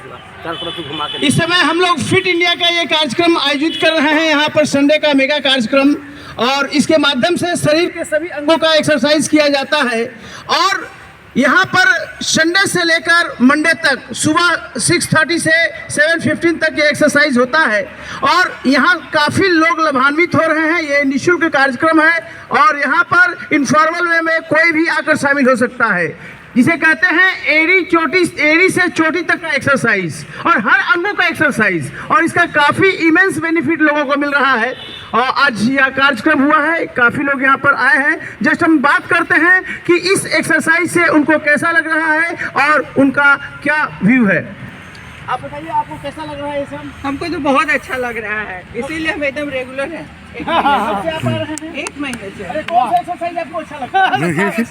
चार तरफ से घुमा के। इस समय हम लोग फिट इंडिया का ये कार्यक्रम आयोजित कर रहे हैं यहाँ पर संडे का मेगा कार्यक्रम, और इसके माध्यम से शरीर के सभी अंगों का एक्सरसाइज किया जाता है। और यहाँ पर संडे से लेकर मंडे तक सुबह 6:30 से 7:15 तक ये एक्सरसाइज होता है, और यहाँ काफ़ी लोग लाभान्वित हो रहे हैं। ये निःशुल्क कार्यक्रम है और यहाँ पर इनफॉर्मल वे में कोई भी आकर शामिल हो सकता है, जिसे कहते हैं एड़ी से चोटी तक का एक्सरसाइज और हर अंगों का एक्सरसाइज, और इसका काफ़ी इमेंस बेनिफिट लोगों को मिल रहा है। और आज यह कार्यक्रम हुआ है, काफ़ी लोग यहाँ पर आए हैं। जस्ट हम बात करते हैं कि इस एक्सरसाइज से उनको कैसा लग रहा है और उनका क्या व्यू है। आप बताइए, आपको कैसा लग रहा है ये सब? हमको तो बहुत अच्छा लग रहा है, इसीलिए हम एकदम रेगुलर हैं। कब से आप आ रहे हैं? 1 महीने से। अरे कौन सा एक्सरसाइज आपको अच्छा लगता है?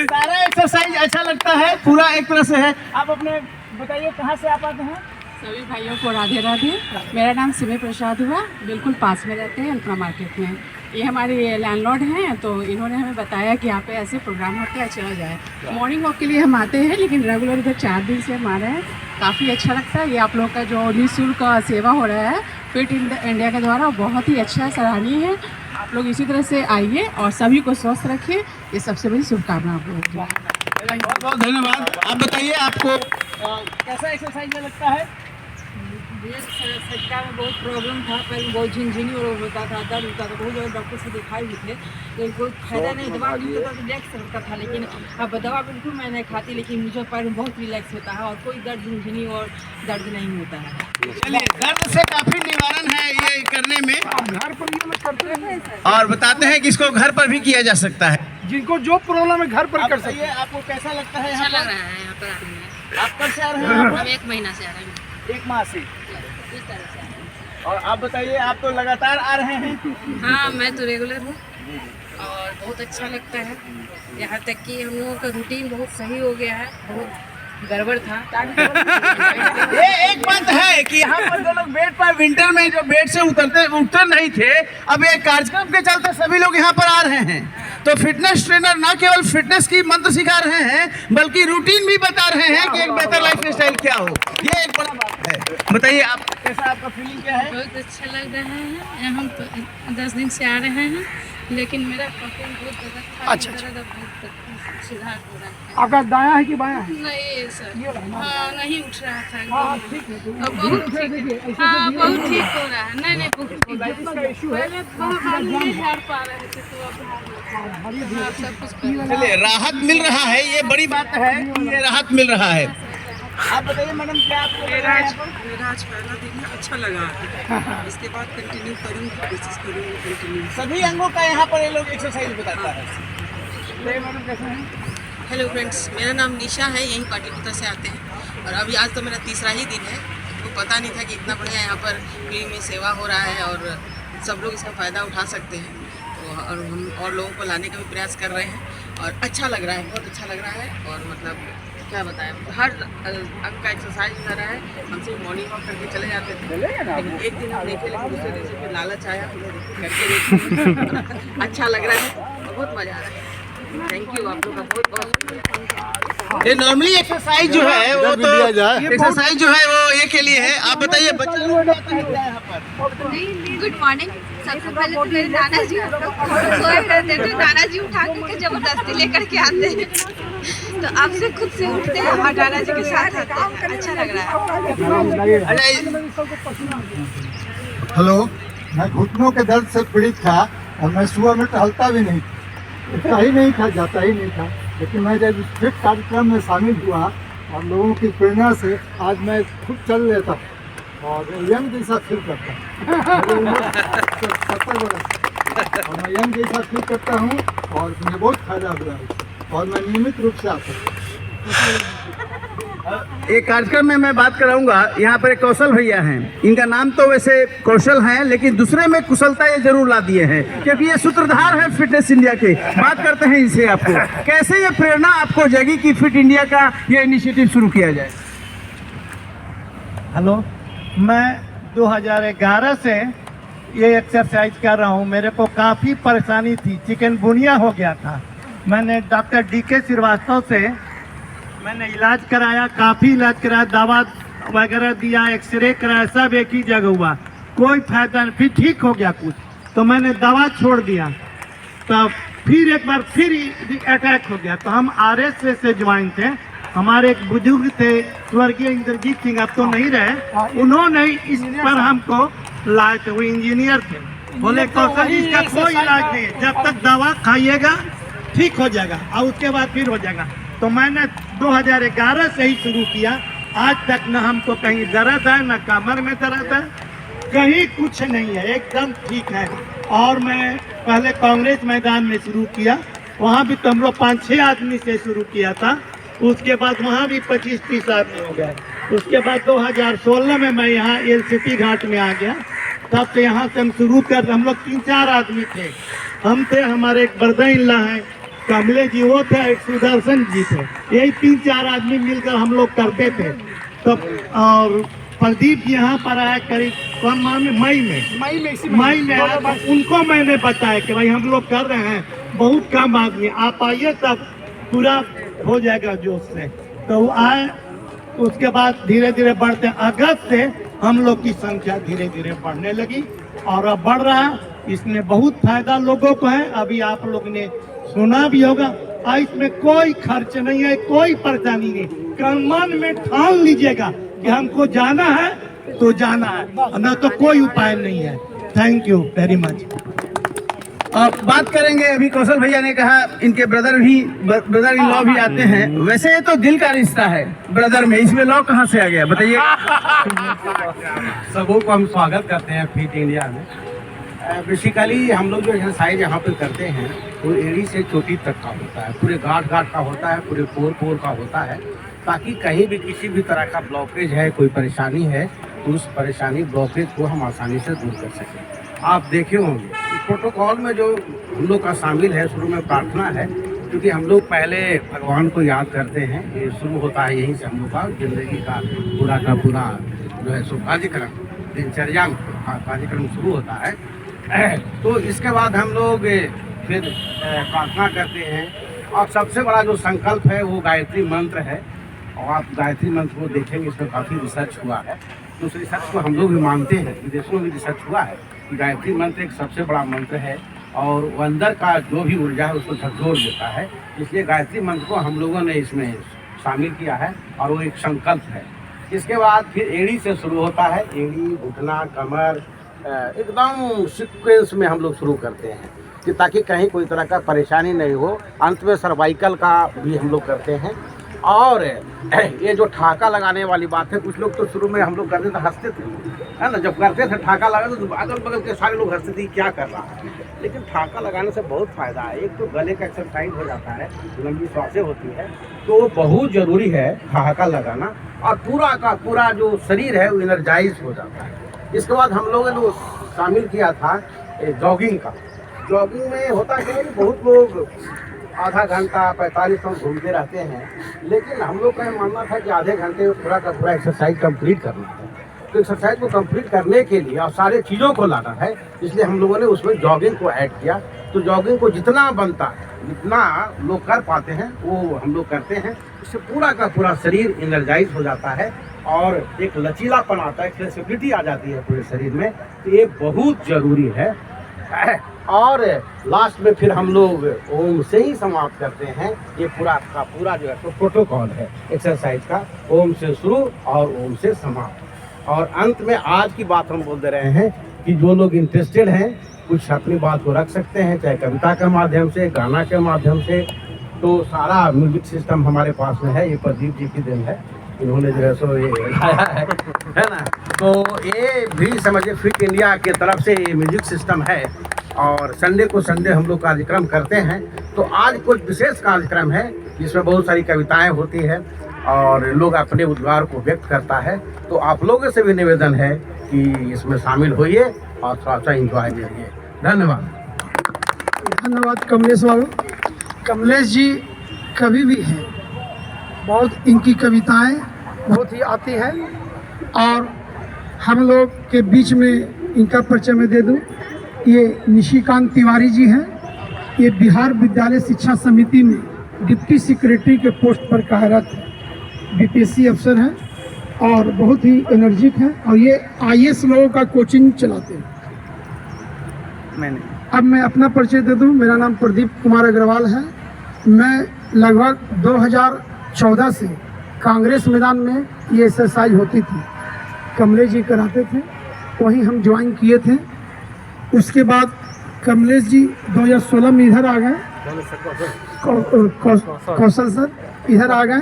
सारा एक्सरसाइज अच्छा लगता है, पूरा एक तरह से है। आप अपने बताइए, कहाँ से आप आते हैं? सभी भाइयों को राधे राधे। मेरा नाम सिमी प्रसाद हुआ, बिल्कुल पास में रहते हैं अल्पना मार्केट में। ये हमारे लैंडलॉर्ड हैं, तो इन्होंने हमें बताया कि यहाँ पे ऐसे प्रोग्राम होते हैं, चला जाए। मॉर्निंग वॉक के लिए हम आते हैं, लेकिन रेगुलर इधर 4 दिन से हम आ रहे हैं। काफ़ी अच्छा लगता है। ये आप लोग का जो निःशुल्क सेवा हो रहा है फिट इंडिया के द्वारा, बहुत ही अच्छा सराहनीय है। आप लोग इसी तरह से आइए और सभी को स्वस्थ रखिए, ये सबसे बड़ी शुभकामना आप लोगों की। बहुत बहुत धन्यवाद। आप बताइए, आपको कैसा एक्सरसाइज लगता है? सच्चा में बहुत प्रॉब्लम था, पहले बहुत झिनझिनी और होता था, दर्द होता था, बहुत ज़्यादा डॉक्टर से दिखाए भी थे, लेकिन कोई फायदा नहीं। दवा मिलता था तो रिलैक्स होता था, लेकिन अब दवा बिल्कुल मैं नहीं खाती, लेकिन मुझे पैर में बहुत रिलैक्स होता है और कोई दर्द झिनझिनी और दर्द नहीं होता है। चलिए, दर्द से काफ़ी निवारण है ये करने में। घर पर भी लोग करते हैं और बताते हैं कि इसको घर पर भी किया जा सकता है, जिनको जो प्रॉब्लम है घर पर कर सकते हैं। आपको कैसा लगता है? अच्छा लग रहा है यहाँ पर आने में। आप कब से आ रहे हैं? हम 1 महीना से आ रहे हैं। 1 माह से। इस तरह से आ रहे हैं। और आप बताइए, आप तो लगातार आ रहे हैं? हाँ, मैं तो रेगुलर हूँ और बहुत अच्छा लगता है। यहाँ तक कि हम लोगों का रूटीन बहुत सही हो गया है, बहुत गड़बड़ था। ये एक बात है कि यहाँ पर जो लोग बेड पर विंटर में जो बेड से उतरते नहीं थे, अब ये कार्यक्रम के चलते सभी लोग यहाँ पर आ रहे हैं। तो फिटनेस ट्रेनर न केवल फिटनेस की मंत्र सिखा रहे हैं, बल्कि रूटीन भी बता रहे हैं कि एक बेहतर लाइफ स्टाइल क्या हो। ये एक बड़ा बात है। बताइए, आप कैसा, आपका फीलिंग क्या है? बहुत अच्छा लग रहा है। हम तो 10 दिन से आ रहे हैं, लेकिन मेरा कफिंग बहुत ज़्यादा था। अच्छा। बहुत सुधार हो रहा है। आपका दायां है कि बायां है? नहीं सर, हाँ, नहीं उठ रहा था। हाँ, ठीक है। अब बहुत ठीक, हाँ, बहुत ठीक हो रहा है। नहीं बहुत ठीक है। पहले बाहर नहीं झाड़ पा रहे थे, तो अब सब कुछ चलिए, राहत मिल रहा है, ये बड़ी बात है, ये राहत मिल रहा है। आप बताइए मैडम, क्या आपको मेरा आज पहला दिन है, अच्छा लगा। इसके बाद कंटिन्यू करूँगी, कोशिश करूँगी कंटिन्यू। सभी अंगों का यहाँ पर ये लोग एक्सरसाइज बताता है। मैडम कैसे हैं? हेलो फ्रेंड्स, मेरा नाम निशा है, यहीं पाटलिपुत्र से आते हैं। और अभी आज तो मेरा 3रा ही दिन है। तो पता नहीं था कि इतना बढ़िया यहाँ पर फ्री में सेवा हो रहा है और सब लोग इसका फ़ायदा उठा सकते हैं। तो और हम और लोगों को लाने का भी प्रयास कर रहे हैं और अच्छा लग रहा है, बहुत अच्छा लग रहा है। और मतलब क्या बताएं, हर अंग का एक्सरसाइज हो रहा है। हम सिर्फ मॉर्निंग वॉक करके चले जाते थे, लेकिन एक दिन हम देखे, लेकिन दूसरे दिन से फिर लालच आया, करके देखे। अच्छा लग रहा है, बहुत मज़ा आ रहा है। थैंक यू, आप लोग का बहुत बहुत। ये नॉर्मली एक्सरसाइज जो है वो तो एक्सरसाइज जो है वो ये के लिए है। आप बताइए, बच्चा लोग आता है क्या यहाँ पर? Good morning. सबसे पहले तो मेरे नाना जी सोए रहते थे, नाना जी उठा करके जबरदस्ती लेकर के आते हैं, तो अब से खुद से उठते हैं और नाना जी के साथ आते हैं। अच्छा लग रहा है। हेलो, मैं घुटनों के दर्द से पीड़ित था और मैं सुबह में टहलता भी नहीं, उठता ही नहीं था, जाता ही नहीं था। लेकिन मैं जब इस फिट कार्यक्रम में शामिल हुआ और लोगों की प्रेरणा से आज मैं खुद चल लेता और यंग जैसा फील करता हूँ। 70 वर्ष और मैं यंग जैसा फील करता हूँ और मुझे बहुत फायदा हुआ है और मैं नियमित रूप से आता हूँ। एक कार्यक्रम में मैं बात कराऊंगा। यहाँ पर एक कौशल भैया हैं, इनका नाम तो वैसे कौशल है, लेकिन दूसरे में कुशलता ये जरूर ला दिए हैं, क्योंकि ये सूत्रधार है फिटनेस इंडिया के। बात करते हैं इनसे, आपको कैसे ये प्रेरणा आपको जगी कि फिट इंडिया का ये इनिशिएटिव शुरू किया जाए? हेलो, मैं 2011 से ये एक्सरसाइज कर रहा हूँ। मेरे को काफ़ी परेशानी थी, चिकनगुनिया हो गया था। मैंने डॉक्टर DK श्रीवास्तव से मैंने इलाज कराया, काफ़ी इलाज कराया, दवा वगैरह दिया, एक्सरे कराया, सब एक ही जगह हुआ, कोई फायदा नहीं। फिर ठीक हो गया कुछ, तो मैंने दवा छोड़ दिया, तो फिर एक बार फिर अटैक हो गया। तो हम RSS से ज्वाइन थे, हमारे एक बुजुर्ग थे स्वर्गीय इंद्रजीत सिंह, अब तो नहीं रहे, उन्होंने इस पर हमको लाए थे। वो इंजीनियर थे, बोले कौशल जी इसका कोई इलाज नहीं है, जब तक दवा खाइएगा ठीक हो जाएगा और उसके बाद फिर हो जाएगा। तो मैंने 2011 से ही शुरू किया, आज तक न हमको कहीं दर्द है, न कमर में दर्द है, कहीं कुछ नहीं है, एकदम ठीक है। और मैं पहले कांग्रेस मैदान में शुरू किया, वहाँ भी तो हम लोग 5-6 आदमी से शुरू किया था, उसके बाद वहाँ भी 25-30 आदमी हो गए। उसके बाद 2016 में मैं यहाँ LCT घाट में आ गया, तब से यहाँ से हम शुरू कर, हम लोग 3-4 आदमी थे, हम थे, हमारे एक बरदइल्ला है कमले जी वो थे, एक सुदर्शन जी थे, यही 3-4 आदमी मिलकर हम लोग करते थे। तो और प्रदीप यहाँ पर आया करीब कौन माह में, मई में आया, तो उनको मैंने बताया कि भाई हम लोग कर रहे हैं, बहुत कम आदमी, आप आइए तब पूरा हो जाएगा जोश से। तो वो आए, उसके बाद धीरे धीरे बढ़ते, अगस्त से हम लोग की संख्या धीरे धीरे बढ़ने लगी और अब बढ़ रहा है। इसमें बहुत फायदा लोगों को है, अभी आप लोग ने सुना भी होगा। इसमें कोई खर्च नहीं है, कोई परेशानी नहीं, मन में ठान लीजिएगा कि हमको जाना है तो जाना है, न तो कोई उपाय नहीं है। Thank you very much. अब बात करेंगे, अभी कौशल भैया ने कहा इनके ब्रदर इन लॉ भी आते हैं, वैसे ये तो दिल का रिश्ता है ब्रदर में, इसमें लॉ कहाँ से आ गया बताइए। सबों को हम स्वागत करते हैं फिट इंडिया में। बेसिकली हम लोग जो एक्सरसाइज यहाँ पे करते हैं वो एड़ी से चोटी तक का होता है, पूरे गांठ का होता है, पूरे पोर का होता है, ताकि कहीं भी किसी भी तरह का ब्लॉकेज है, कोई परेशानी है, तो उस परेशानी ब्लॉकेज को हम आसानी से दूर कर सकें। आप देखे होंगे प्रोटोकॉल में जो हम लोग का शामिल है, शुरू में प्रार्थना है, क्योंकि हम लोग पहले भगवान को याद करते हैं, ये शुरू होता है यहीं से हम लोग का जिंदगी का पूरा जो है सो कार्यक्रम, दिनचर्या में कार्यक्रम शुरू होता है। तो इसके बाद हम लोग फिर प्रार्थना करते हैं और सबसे बड़ा जो संकल्प है वो गायत्री मंत्र है। और आप गायत्री मंत्र को देखेंगे, इसमें काफ़ी रिसर्च हुआ है, तो उस रिसर्च को हम लोग भी मानते हैं, विदेशों में भी रिसर्च हुआ है कि गायत्री मंत्र एक सबसे बड़ा मंत्र है और वो अंदर का जो भी ऊर्जा है उसको झकझोर देता है। इसलिए गायत्री मंत्र को हम लोगों ने इसमें शामिल किया है और वो एक संकल्प है। इसके बाद फिर एड़ी से शुरू होता है, एड़ी, घुटना, कमर, एकदम सीक्वेंस में हम लोग शुरू करते हैं कि ताकि कहीं कोई तरह का परेशानी नहीं हो। अंत में सर्वाइकल का भी हम लोग करते हैं। और ये जो ठाका लगाने वाली बात है, कुछ लोग तो शुरू में हम लोग करते थे, हंसते थे, है ना, जब करते थे ठाका लगा तो अगल बगल के सारे लोग हंसते थे क्या कर रहा है। लेकिन ठाका लगाने से बहुत फ़ायदा है, एक तो गले का एक्सरसाइज हो जाता है, लंबी सांसें होती है, तो वो बहुत ज़रूरी है ठाका लगाना, और पूरा का पूरा जो शरीर है वो एनर्जाइज हो जाता है। इसके बाद हम लोगों ने शामिल किया था जॉगिंग का। जॉगिंग में होता क्या है, बहुत लोग आधा घंटा 45 मिनट घूमते रहते हैं, लेकिन हम लोग का मानना था कि आधे घंटे में पूरा का पूरा एक्सरसाइज कंप्लीट करना है। तो एक्सरसाइज को कंप्लीट करने के लिए और सारे चीज़ों को लाना है, इसलिए हम लोगों ने उसमें जॉगिंग को ऐड किया। तो जॉगिंग को जितना बनता है, जितना लोग कर पाते हैं वो हम लोग करते हैं। इससे पूरा का पूरा शरीर एनर्जाइज हो जाता है और एक लचीलापन आता है, फ्लेक्सिबिलिटी आ जाती है पूरे शरीर में। तो ये बहुत ज़रूरी है। और लास्ट में फिर हम लोग ओम से ही समाप्त करते हैं। ये पूरा का पूरा जो है तो प्रोटोकॉल है एक्सरसाइज का, ओम से शुरू और ओम से समाप्त। और अंत में आज की बात हम बोल दे रहे हैं कि जो लोग इंटरेस्टेड हैं कुछ अपनी बात को रख सकते हैं, चाहे कविता के माध्यम से, गाना के माध्यम से। तो सारा म्यूजिक सिस्टम हमारे पास में है, ये प्रदीप जी की देन है, इन्होंने जो है सो ये लाया है ना। तो ये भी समझिए फिट इंडिया की तरफ से ये म्यूजिक सिस्टम है। और संडे को संडे हम लोग कार्यक्रम करते हैं। तो आज कुछ विशेष कार्यक्रम है जिसमें बहुत सारी कविताएं होती है और लोग अपने उद्गार को व्यक्त करता है। तो आप लोगों से भी निवेदन है कि इसमें शामिल होइए और थोड़ा सा इंजॉय करिए। धन्यवाद। धन्यवाद कमलेश बाबू। कमलेश जी कवि भी हैं, बहुत इनकी कविताएं बहुत ही आती हैं। और हम लोग के बीच में इनका परिचय मैं दे दूं, ये निशिकांत तिवारी जी हैं। ये बिहार विद्यालय शिक्षा समिति में डिप्टी सेक्रेटरी के पोस्ट पर कार्यरत है। बीपीएससी अफसर हैं और बहुत ही एनर्जिक हैं और ये आईएएस लोगों का कोचिंग चलाते हैं। अब मैं अपना परिचय दे दूं। मेरा नाम प्रदीप कुमार अग्रवाल है। मैं लगभग 2014 से कांग्रेस मैदान में ये एक्सरसाइज होती थी, कमलेश जी कराते थे, वहीं हम ज्वाइन किए थे। उसके बाद कमलेश जी 2016 में इधर आ गए, कौशल सर इधर आ गए,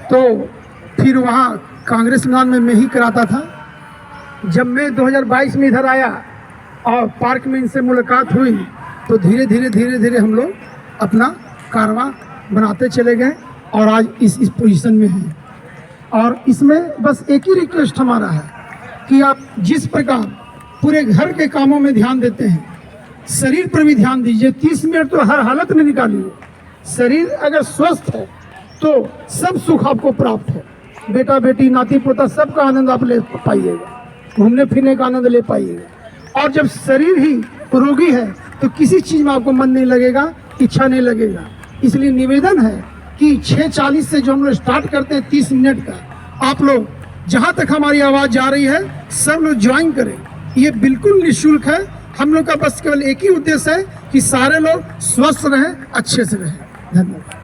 तो फिर वहाँ कांग्रेस मैदान में मैं ही कराता था। जब मैं 2022 में इधर आया और पार्क में इनसे मुलाकात हुई तो धीरे धीरे हम लोग अपना कारवां बनाते चले गए और आज इस पोजीशन में हैं। और इसमें बस एक ही रिक्वेस्ट हमारा है कि आप जिस प्रकार पूरे घर के कामों में ध्यान देते हैं, शरीर पर भी ध्यान दीजिए। 30 मिनट तो हर हालत में निकालिए। शरीर अगर स्वस्थ है तो सब सुख आपको प्राप्त है। बेटा बेटी नाती पोता सबका आनंद आप ले पाइएगा, घूमने फिरने का आनंद ले पाइएगा। और जब शरीर ही रोगी है तो किसी चीज़ में आपको मन नहीं लगेगा, इच्छा नहीं लगेगा। इसलिए निवेदन है कि 6:40 से जो हम लोग स्टार्ट करते हैं 30 मिनट का, आप लोग जहाँ तक हमारी आवाज़ जा रही है सब लोग ज्वाइन करें। ये बिल्कुल निःशुल्क है। हम लोग का बस केवल एक ही उद्देश्य है कि सारे लोग स्वस्थ रहें, अच्छे से रहें। धन्यवाद।